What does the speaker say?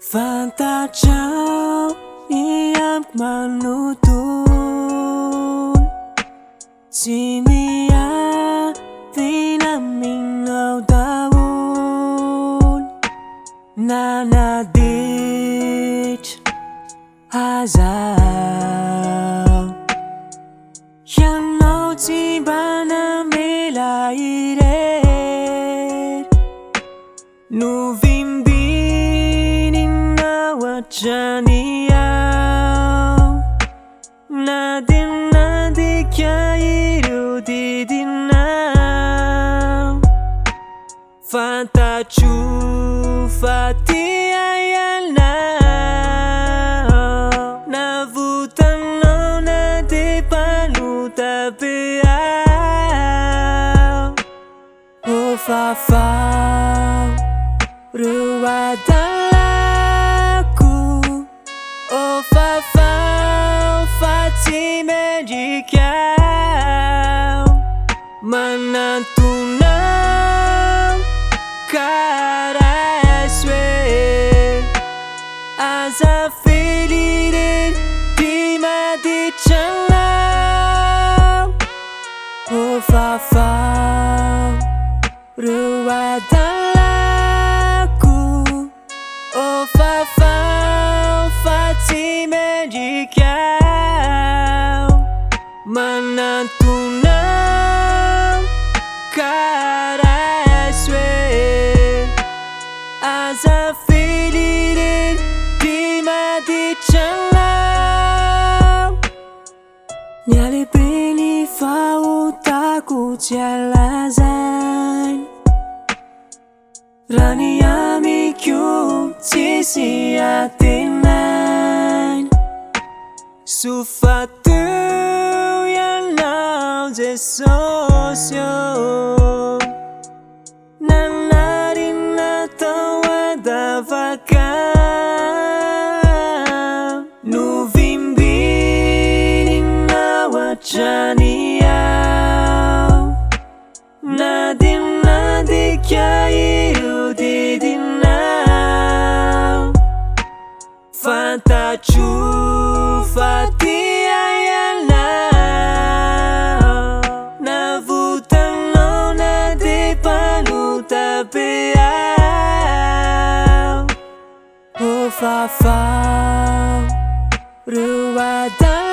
FAFAO niam manutun Simia vinamingau daun NaY-Dee hazao Yang nau chi bana mela ire Nu vimbini na wachaniao NaY-Dee kya iru didinao FAFAO fati ayana Navutan no NaY-Dee panutabeao Oh FAFAO ruwadan laku Oh FAFAO fati medikau Manantunang karaswe Asa filirin di mati chanau Oh FAFAO ruwadan Oh FAFAO fati medikau Manantunang karaswe Asa filirin di mati chanau Nyali bini FAFAO taku jalazan Rani ami kyu sisi atinan Sufatu yang nau je sosyo Nanarin atau adavaka Nu vimbini na wachaniao NaY-Dee kya iru didinao FAFAO fati ayana Navutan no NaY-Dee panutabeao Oh FAFAO ruwadan